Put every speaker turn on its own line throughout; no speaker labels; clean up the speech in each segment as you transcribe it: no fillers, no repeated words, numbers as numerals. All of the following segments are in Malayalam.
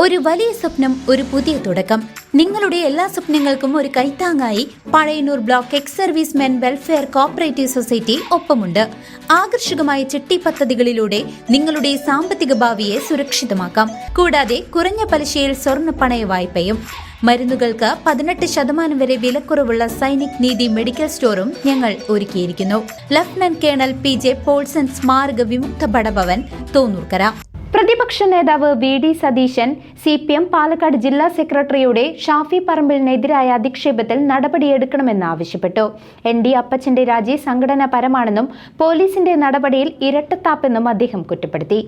ഒരു വലിയ സ്വപ്നം, ഒരു പുതിയ തുടക്കം. നിങ്ങളുടെ എല്ലാ സ്വപ്നങ്ങൾക്കും ഒരു കൈത്താങ്ങായി Pazhayannur block ex service men welfare cooperative society ഒപ്പമുണ്ട്. ആകർഷകമായ ചിട്ടി പദ്ധതികളിലൂടെ നിങ്ങളുടെ സാമ്പത്തിക ഭാവിയെ സുരക്ഷിതമാക്കാം. കൂടാതെ കുറഞ്ഞ പലിശയിൽ സ്വർണ്ണ പണയ വായ്പയും. മരുന്നുകൾക്ക് 18% വരെ വിലക്കുറവുള്ള സൈനിക് നീതി മെഡിക്കൽ സ്റ്റോറും ഞങ്ങൾ ഒരുക്കിയിരിക്കുന്നു. ലഫ്റ്റനന്റ് കേണൽ PJ പോൾസൺ സ്മാരക വിമുക്ത ഭടഭവൻ, തോന്നൂർക്കര. പ്രതിപക്ഷ നേതാവ് VD സതീശൻ CPM പാലക്കാട് ജില്ലാ സെക്രട്ടറിയുടെ ഷാഫി പറമ്പിലിനെതിരായ അധിക്ഷേപത്തിൽ നടപടിയെടുക്കണമെന്ന് ആവശ്യപ്പെട്ടു. ND അപ്പച്ചന്റെ രാജി സംഘടനാപരമാണെന്നും പോലീസിന്റെ നടപടിയിൽ ഇരട്ടത്താപ്പെന്നും അദ്ദേഹം കുറ്റപ്പെടുത്തി.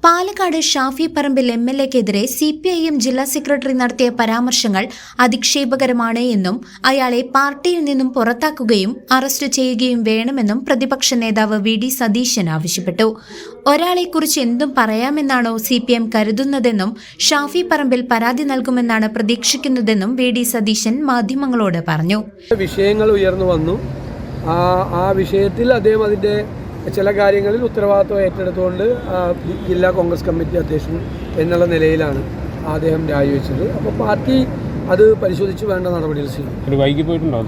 പാലക്കാട് ഷാഫി പറമ്പിൽ MLA-ക്കെതിരെ CPIM ജില്ലാ സെക്രട്ടറി നടത്തിയ പരാമർശങ്ങൾ അധിക്ഷേപകരമാണ് എന്നും അയാളെ പാർട്ടിയിൽ നിന്നും പുറത്താക്കുകയും അറസ്റ്റ് ചെയ്യുകയും വേണമെന്നും പ്രതിപക്ഷ നേതാവ് VD സതീശൻ ആവശ്യപ്പെട്ടു. ഒരാളെക്കുറിച്ച് എന്തും പറയാമെന്നാണോ CPM കരുതുന്നതെന്നും ഷാഫി പറമ്പിൽ പരാതി നൽകുമെന്നാണ് പ്രതീക്ഷിക്കുന്നതെന്നും VD സതീശൻ മാധ്യമങ്ങളോട് പറഞ്ഞു.
വിഷയങ്ങൾ ഉയർന്നു വന്നു. ആ വിഷയത്തിൽ അദ്ദേഹം അതിൻ്റെ ചില കാര്യങ്ങളിൽ ഉത്തരവാദിത്വം ഏറ്റെടുത്തുകൊണ്ട് ജില്ലാ കോൺഗ്രസ് കമ്മിറ്റി അധ്യക്ഷൻ എന്നുള്ള നിലയിലാണ് അദ്ദേഹം രാജിവെച്ചത്. അപ്പോൾ പാർട്ടി അത് പരിശോധിച്ച് വേണ്ട നടപടികൾ ചെയ്യും.
വൈകി പോയിട്ടുണ്ടോ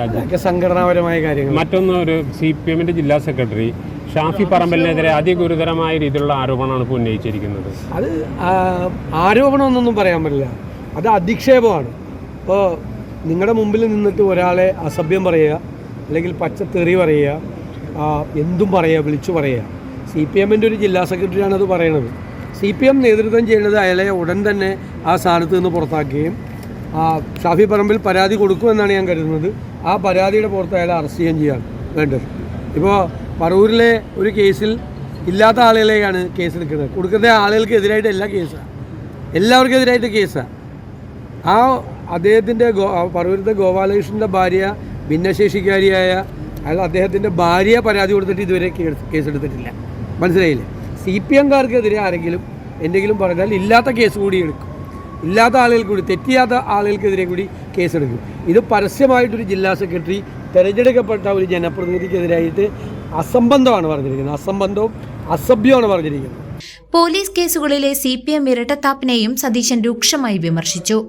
അതൊക്കെ സംഘടനാപരമായ കാര്യങ്ങൾ.
മറ്റൊന്ന്, ഒരു CPM-ന്റെ ജില്ലാ സെക്രട്ടറി ഷാഫി പറമ്പലിനെതിരെ അതിഗുരുതരമായ രീതിയിലുള്ള ആരോപണമാണ് ഇപ്പോൾ ഉന്നയിച്ചിരിക്കുന്നത്.
അത് ആരോപണമെന്നൊന്നും പറയാൻ പറ്റില്ല, അത് അധിക്ഷേപമാണ്. ഇപ്പോൾ നിങ്ങളുടെ മുമ്പിൽ നിന്നിട്ട് ഒരാളെ അസഭ്യം പറയുക, അല്ലെങ്കിൽ പച്ചത്തെറി പറയുക, എന്തും പറയുക, വിളിച്ചു പറയുക. CPM-ൻ്റെ ഒരു ജില്ലാ സെക്രട്ടറിയാണ് അത് പറയണത്. CPM നേതൃത്വം ചെയ്യേണ്ടത് അയാളെ ഉടൻ തന്നെ ആ സ്ഥാനത്ത് നിന്ന് പുറത്താക്കുകയും ഷാഫി പറമ്പിൽ പരാതി കൊടുക്കുമെന്നാണ് ഞാൻ കരുതുന്നത്. ആ പരാതിയുടെ പുറത്ത് അയാളെ അറസ്റ്റ് ചെയ്യുകയാണ് വേണ്ടത്. ഇപ്പോൾ പറവൂരിലെ ഒരു കേസിൽ ഇല്ലാത്ത ആളുകളെയാണ് കേസ് എടുക്കുന്നത്. കൊടുക്കുന്ന ആളുകൾക്ക് എതിരായിട്ട് എല്ലാവർക്കും എതിരായിട്ട് കേസാണ്. അദ്ദേഹത്തിൻ്റെ പറവൂരത്തെ ഗോപാലകൃഷ്ണൻ്റെ ഭാര്യ ഭിന്നശേഷിക്കാരിയായ അയാൾ അദ്ദേഹത്തിൻ്റെ ഭാര്യയെ പരാതി കൊടുത്തിട്ട് ഇതുവരെ കേസെടുത്തിട്ടില്ല. മനസ്സിലായില്ലേ? CPM-കാർക്കെതിരെ ആരെങ്കിലും എന്തെങ്കിലും പറഞ്ഞാൽ ഇല്ലാത്ത കേസ് കൂടി എടുക്കും, ഇല്ലാത്ത ആളുകൾക്ക് കൂടി, തെറ്റിയാത്ത ആളുകൾക്കെതിരെ കൂടി കേസെടുക്കും. ഇത് പരസ്യമായിട്ടൊരു ജില്ലാ സെക്രട്ടറി തിരഞ്ഞെടുക്കപ്പെട്ട ഒരു ജനപ്രതിനിധിക്കെതിരായിട്ട് അസംബന്ധമാണ് പറഞ്ഞിരിക്കുന്നത്. അസംബന്ധവും അസഭ്യമാണ് പറഞ്ഞിരിക്കുന്നത്.
പോലീസ് കേസുകളിലെ CPM ഇരട്ടത്താപ്പിനെയും സതീശൻ രൂക്ഷമായി വിമർശിച്ചു.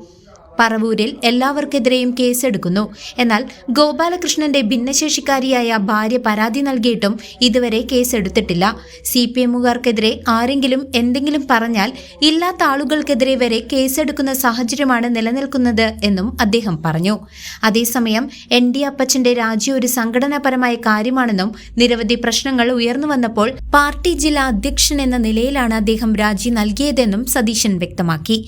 പറവൂരിൽ എല്ലാവർക്കെതിരെയും കേസെടുക്കുന്നു, എന്നാൽ ഗോപാലകൃഷ്ണന്റെ ഭിന്നശേഷിക്കാരിയായ ഭാര്യ പരാതി നൽകിയിട്ടും ഇതുവരെ കേസെടുത്തിട്ടില്ല. CPM-കാർക്കെതിരെ ആരെങ്കിലും എന്തെങ്കിലും പറഞ്ഞാൽ ഇല്ലാത്ത ആളുകൾക്കെതിരെ വരെ കേസെടുക്കുന്ന സാഹചര്യമാണ് നിലനിൽക്കുന്നത് എന്നും അദ്ദേഹം പറഞ്ഞു. അതേസമയം ND അപ്പച്ചന്റെ രാജി ഒരു സംഘടനാപരമായ കാര്യമാണെന്നും നിരവധി പ്രശ്നങ്ങൾ ഉയർന്നു വന്നപ്പോൾ പാർട്ടി ജില്ലാ അധ്യക്ഷൻ എന്ന നിലയിലാണ് അദ്ദേഹം രാജി നൽകിയതെന്നും സതീശൻ വ്യക്തമാക്കി.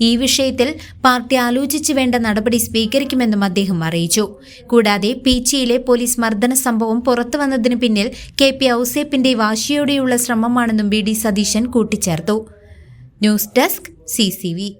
ഈ വിഷയത്തിൽ പാർട്ടി ആലോചിച്ച് വേണ്ട നടപടി സ്വീകരിക്കുമെന്നും അദ്ദേഹം അറിയിച്ചു. കൂടാതെ പീച്ചിയിലെ പോലീസ് മർദ്ദന സംഭവം പുറത്തുവന്നതിന് പിന്നിൽ KP ഔസേപ്പിന്റെ വാശിയോടെയുള്ള ശ്രമമാണെന്നും VD സതീശൻ കൂട്ടിച്ചേർത്തു. News desk CCV.